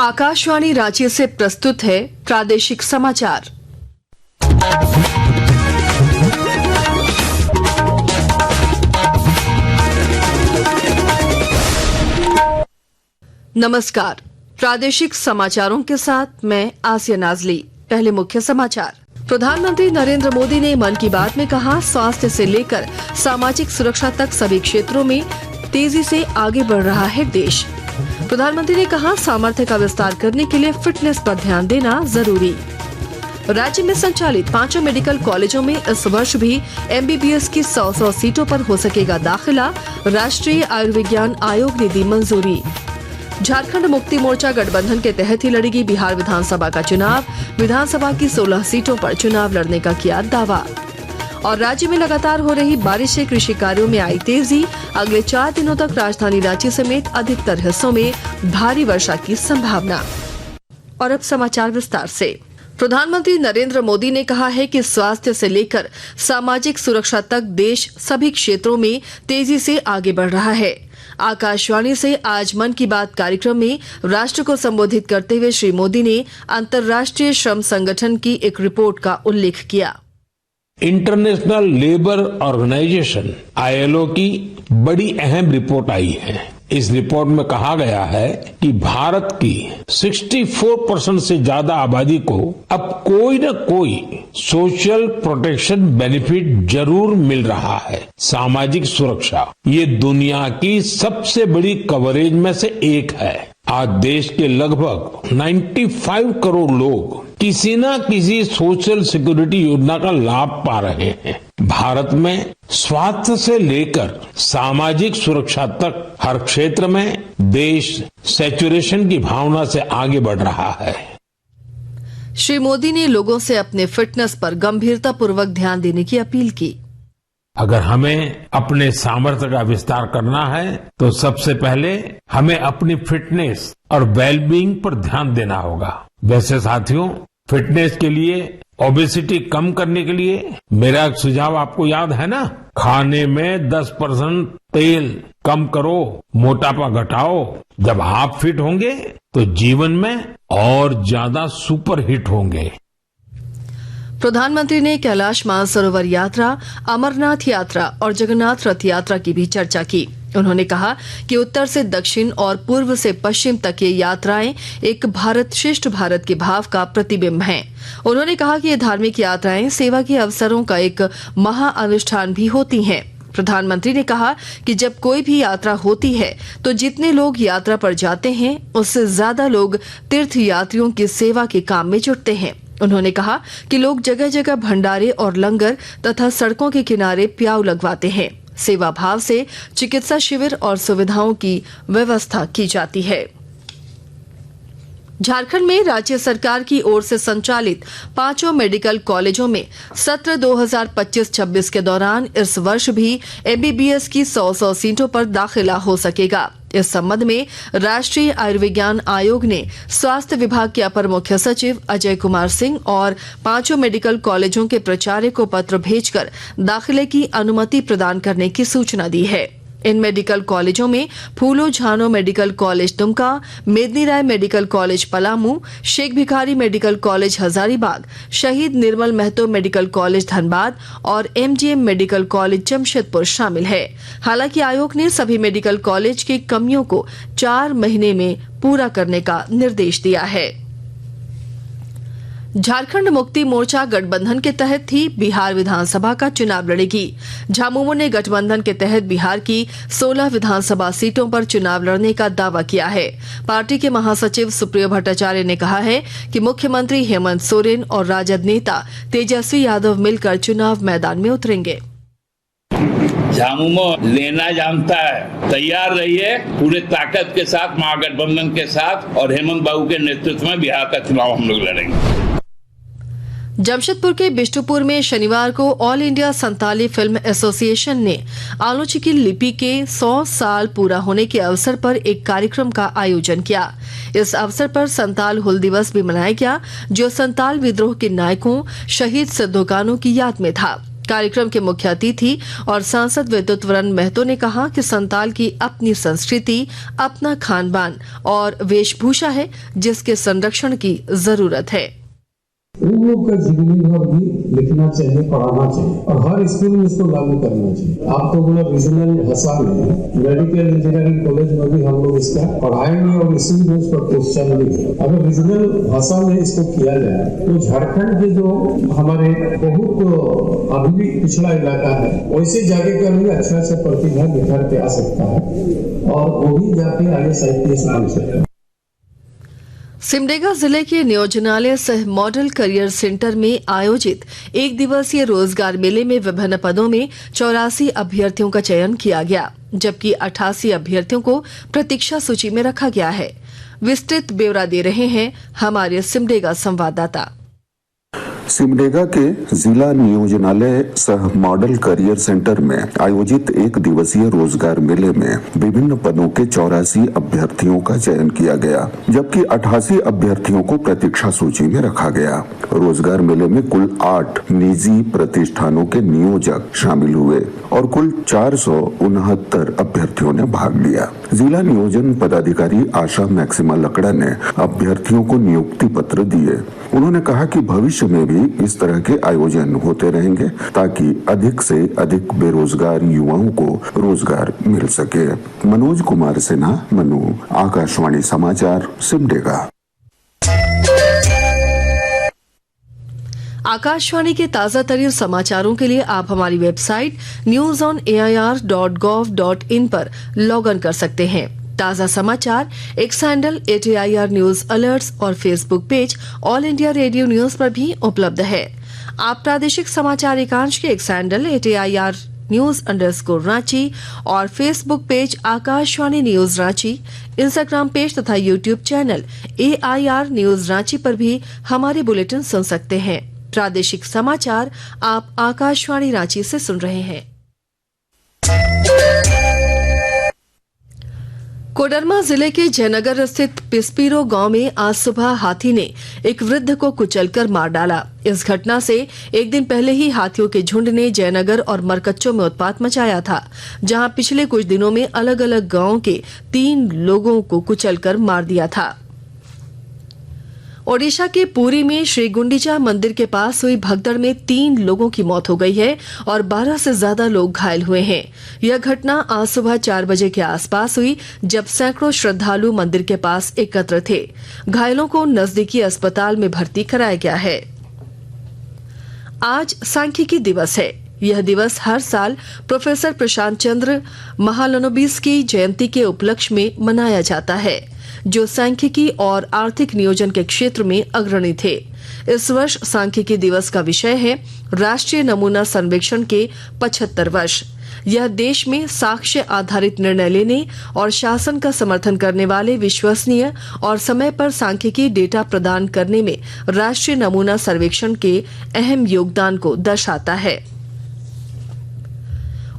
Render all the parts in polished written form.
आकाशवाणी रांची से प्रस्तुत है प्रादेशिक समाचार। नमस्कार, प्रादेशिक समाचारों के साथ मैं आसिया नाजली। पहले मुख्य समाचार। प्रधानमंत्री नरेंद्र मोदी ने मन की बात में कहा, स्वास्थ्य से लेकर सामाजिक सुरक्षा तक सभी क्षेत्रों में तेजी से आगे बढ़ रहा है देश। प्रधानमंत्री ने कहा, सामर्थ्य का विस्तार करने के लिए फिटनेस पर ध्यान देना जरूरी। राज्य में संचालित 5 मेडिकल कॉलेजों में इस वर्ष भी MBBS की 100 सीटों पर हो सकेगा दाखिला, राष्ट्रीय आयुर्विज्ञान आयोग ने दी मंजूरी। झारखंड मुक्ति मोर्चा गठबंधन के तहत ही लड़ेगी बिहार विधानसभा का चुनाव, विधानसभा की 16 सीटों पर चुनाव लड़ने का किया दावा। और राज्य में लगातार हो रही बारिश से कृषि कार्यों में आई तेजी, अगले 4 दिनों तक राजधानी रांची समेत अधिकतर हिस्सों में भारी वर्षा की संभावना। और अब समाचार विस्तार से। प्रधानमंत्री नरेंद्र मोदी ने कहा है कि स्वास्थ्य से लेकर सामाजिक सुरक्षा तक देश सभी क्षेत्रों में तेजी से आगे बढ़ रहा है। आकाशवाणी से आज मन की बात कार्यक्रम में राष्ट्र को संबोधित करते हुए श्री मोदी ने अंतर्राष्ट्रीय श्रम संगठन की एक रिपोर्ट का उल्लेख किया। इंटरनेशनल लेबर ऑर्गेनाइजेशन ILO की बड़ी अहम रिपोर्ट आई है। इस रिपोर्ट में कहा गया है कि भारत की 64% से ज्यादा आबादी को अब कोई न कोई सोशल प्रोटेक्शन बेनिफिट जरूर मिल रहा है। सामाजिक सुरक्षा ये दुनिया की सबसे बड़ी कवरेज में से एक है। आज देश के लगभग 95 करोड़ लोग किसी न किसी सोशल सिक्योरिटी योजना का लाभ पा रहे हैं। भारत में स्वास्थ्य से लेकर सामाजिक सुरक्षा तक हर क्षेत्र में देश सैचुरेशन की भावना से आगे बढ़ रहा है। श्री मोदी ने लोगों से अपने फिटनेस पर गंभीरतापूर्वक ध्यान देने की अपील की। अगर हमें अपने सामर्थ्य का विस्तार करना है तो सबसे पहले हमें अपनी फिटनेस और वेलबींग पर ध्यान देना होगा। वैसे साथियों, फिटनेस के लिए, ओबेसिटी कम करने के लिए मेरा एक सुझाव आपको याद है ना? खाने में 10% तेल कम करो, मोटापा घटाओ। जब आप फिट होंगे तो जीवन में और ज्यादा सुपर हिट होंगे। प्रधानमंत्री ने कैलाश मानसरोवर यात्रा, अमरनाथ यात्रा और जगन्नाथ रथ यात्रा की भी चर्चा की। उन्होंने कहा कि उत्तर से दक्षिण और पूर्व से पश्चिम तक ये यात्राएं एक भारत श्रेष्ठ भारत के भाव का प्रतिबिंब हैं। उन्होंने कहा कि ये धार्मिक यात्राएं सेवा के अवसरों का एक महाअनुष्ठान भी होती हैं। प्रधानमंत्री ने कहा कि जब कोई भी यात्रा होती है तो जितने लोग यात्रा पर जाते हैं उससे ज्यादा लोग तीर्थ यात्रियों की सेवा के काम में जुटते हैं। उन्होंने कहा कि लोग जगह जगह भंडारे और लंगर तथा सड़कों के किनारे प्याऊ लगवाते हैं। सेवा भाव से चिकित्सा शिविर और सुविधाओं की व्यवस्था की जाती है। झारखंड में राज्य सरकार की ओर से संचालित 5 मेडिकल कॉलेजों में सत्र 2025-26 के दौरान इस वर्ष भी MBBS की 100 सीटों पर दाखिला हो सकेगा। इस संबंध में राष्ट्रीय आयुर्विज्ञान आयोग ने स्वास्थ्य विभाग के अपर मुख्य सचिव अजय कुमार सिंह और 5 मेडिकल कॉलेजों के प्राचार्य को पत्र भेजकर दाखिले की अनुमति प्रदान करने की सूचना दी है। इन मेडिकल कॉलेजों में फूलो झानो मेडिकल कॉलेज दुमका, मेदिनी राय medical college Palamu, Sheikh Bhikhari medical college Hazaribagh, शहीद निर्मल महतो मेडिकल कॉलेज धनबाद और MGM मेडिकल कॉलेज जमशेदपुर शामिल है। हालांकि आयोग ने सभी मेडिकल कॉलेज की कमियों को 4 महीने में पूरा करने का निर्देश दिया है। झारखंड मुक्ति मोर्चा गठबंधन के तहत ही बिहार विधानसभा का चुनाव लड़ेगी। झामुमो ने गठबंधन के तहत बिहार की 16 विधानसभा सीटों पर चुनाव लड़ने का दावा किया है। पार्टी के महासचिव सुप्रियो भट्टाचार्य ने कहा है कि मुख्यमंत्री हेमंत सोरेन और राजद नेता तेजस्वी यादव मिलकर चुनाव मैदान में उतरेंगे। झामुमो लेना जानता है, तैयार रहिए पूरे ताकत के साथ महागठबंधन के साथ, और हेमंत बाबू के नेतृत्व में बिहार का चुनाव हम लोग लड़ेंगे। जमशेदपुर के बिष्टुपुर में शनिवार को all India Santali film association ने आलोची की लिपि के 100 साल पूरा होने के अवसर पर एक कार्यक्रम का आयोजन किया। इस अवसर पर संताल हुल दिवस भी मनाया गया, जो संताल विद्रोह के नायकों शहीद सिद्धो कान्हू की याद में था। कार्यक्रम के मुख्य अतिथि और सांसद विद्युत वरण महतो ने कहा कि संताल की अपनी संस्कृति, अपना खान-पान और वेशभूषा है, जिसके संरक्षण की जरूरत है। उन लोग का जीवनी भर भी लिखना चाहिए, पढ़ाना चाहिए और हर स्कूल में इसको लागू करना चाहिए। आप तो बोला रीजनल भाषा में, मेडिकल इंजीनियरिंग कॉलेज में भी हम लोग इसका पढ़ाएंगे और इसी में इस पर क्वेश्चन भी है। अगर रीजनल भाषा में इसको किया जाए तो झारखंड के जो हमारे बहुत अभी भी पिछड़ा इलाका है, वैसे जगह का भी अच्छा से प्रतिभा निखर के आ सकता है और वो भी जाके IAS बन सकता है। सिमडेगा जिले के नियोजनालय सह मॉडल करियर सेंटर में आयोजित एक दिवसीय रोजगार मेले में विभिन्न पदों में 84 अभ्यर्थियों का चयन किया गया, जबकि 88 अभ्यर्थियों को प्रतीक्षा सूची में रखा गया है। विस्तृत ब्यौरा दे रहे हैं हमारे सिमडेगा संवाददाता। सिमडेगा के जिला नियोजनालय सह मॉडल करियर सेंटर में आयोजित एक दिवसीय रोजगार मेले में विभिन्न पदों के 84 अभ्यर्थियों का चयन किया गया, जबकि 88 अभ्यर्थियों को प्रतीक्षा सूची में रखा गया। रोजगार मेले में कुल 8 निजी प्रतिष्ठानों के नियोजक शामिल हुए और कुल 469 अभ्यर्थियों ने भाग लिया। जिला नियोजन पदाधिकारी आशा मैक्सिमा लकड़ा ने अभ्यर्थियों को नियुक्ति पत्र दिए। उन्होंने कहा कि भविष्य में भी इस तरह के आयोजन होते रहेंगे ताकि अधिक से अधिक बेरोजगार युवाओं को रोजगार मिल सके। मनोज कुमार सिन्हा, मनु, आकाशवाणी समाचार, सिमडेगा। आकाशवाणी के ताजा तरीन समाचारों के लिए आप हमारी वेबसाइट newsonair.gov.in पर लॉग इन कर सकते हैं। ताजा समाचार X handle @AIR news alerts और Facebook page All India Radio News पर भी उपलब्ध है। आप प्रादेशिक समाचार एकांश के एक्स हैंडल @AIR न्यूज_रांची और Facebook page Akashvani news Ranchi, Instagram page तथा YouTube channel AIR news Ranchi पर भी हमारे बुलेटिन सुन सकते हैं। प्रादेशिक समाचार आप आकाशवाणी रांची से सुन रहे हैं। कोडरमा जिले के जयनगर स्थित पिस्पीरो गांव में आज सुबह हाथी ने एक वृद्ध को कुचलकर मार डाला। इस घटना से एक दिन पहले ही हाथियों के झुंड ने जयनगर और मरकच्चो में उत्पात मचाया था, जहां पिछले कुछ दिनों में अलग अलग गांव के 3 लोगों को कुचलकर मार दिया था। ओडिशा के पुरी में श्री गुंडीचा मंदिर के पास हुई भगदड़ में 3 लोगों की मौत हो गई है और 12 से ज्यादा लोग घायल हुए हैं। यह घटना आज सुबह 4 बजे के आसपास हुई, जब सैकड़ों श्रद्धालु मंदिर के पास एकत्र थे। घायलों को नजदीकी अस्पताल में भर्ती कराया गया है। आज सांख्यिकी दिवस है। यह दिवस हर साल प्रोफेसर प्रशांत चंद्र महालनोबिस की जयंती के उपलक्ष्य में मनाया जाता है, जो सांख्यिकी और आर्थिक नियोजन के क्षेत्र में अग्रणी थे। इस वर्ष सांख्यिकी दिवस का विषय है राष्ट्रीय नमूना सर्वेक्षण के 75 वर्ष। यह देश में साक्ष्य आधारित निर्णय लेने और शासन का समर्थन करने वाले विश्वसनीय और समय पर सांख्यिकी डेटा प्रदान करने में राष्ट्रीय नमूना सर्वेक्षण के अहम योगदान को दर्शाता है।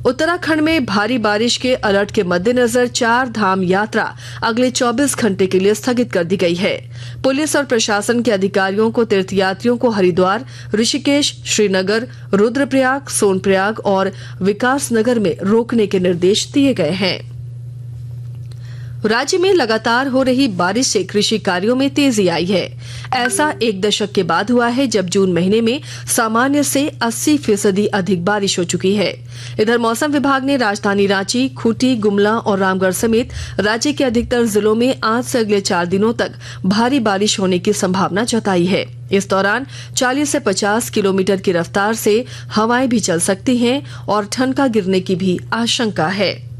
उत्तराखंड में भारी बारिश के अलर्ट के मद्देनजर 4 धाम यात्रा अगले 24 घंटे के लिए स्थगित कर दी गई है। पुलिस और प्रशासन के अधिकारियों को तीर्थयात्रियों को हरिद्वार, ऋषिकेश, श्रीनगर, रुद्रप्रयाग, सोनप्रयाग और विकासनगर में रोकने के निर्देश दिए गए हैं। राज्य में लगातार हो रही बारिश से कृषि कार्यों में तेजी आई है। ऐसा 1 दशक के बाद हुआ है, जब जून महीने में सामान्य से 80% अधिक बारिश हो चुकी है। इधर मौसम विभाग ने राजधानी रांची, खूंटी, गुमला और रामगढ़ समेत राज्य के अधिकतर जिलों में आज से अगले 4 दिनों तक भारी बारिश होने की संभावना जताई है। इस दौरान 40 से 50 किलोमीटर की रफ्तार से हवाएं भी चल सकती हैं और ठनका गिरने की भी आशंका है।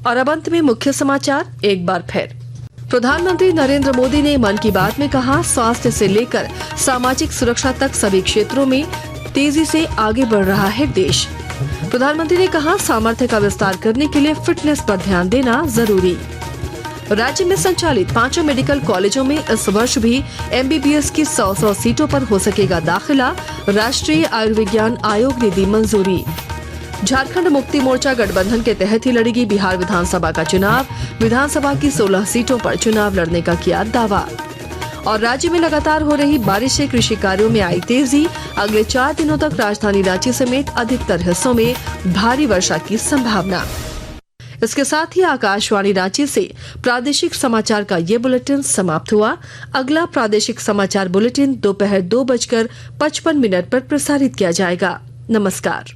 और अब अंत में मुख्य समाचार एक बार फिर। प्रधानमंत्री नरेंद्र मोदी ने मन की बात में कहा, स्वास्थ्य से लेकर सामाजिक सुरक्षा तक सभी क्षेत्रों में तेजी से आगे बढ़ रहा है देश। प्रधानमंत्री ने कहा, सामर्थ्य का विस्तार करने के लिए फिटनेस पर ध्यान देना जरूरी। राज्य में संचालित 5 मेडिकल कॉलेजों में इस वर्ष भी MBBS की 100 सीटों पर हो सकेगा दाखिला, राष्ट्रीय आयुर्विज्ञान आयोग ने दी मंजूरी। झारखंड मुक्ति मोर्चा गठबंधन के तहत ही लड़ेगी बिहार विधानसभा का चुनाव, विधानसभा की 16 सीटों पर चुनाव लड़ने का किया दावा। और राज्य में लगातार हो रही बारिश से कृषि कार्यों में आई तेजी। अगले 4 दिनों तक राजधानी रांची समेत अधिकतर हिस्सों में भारी वर्षा की संभावना। इसके साथ ही आकाशवाणी रांची से प्रादेशिक समाचार का ये बुलेटिन समाप्त हुआ। अगला प्रादेशिक समाचार बुलेटिन दोपहर 2:55 पर प्रसारित किया जाएगा। नमस्कार।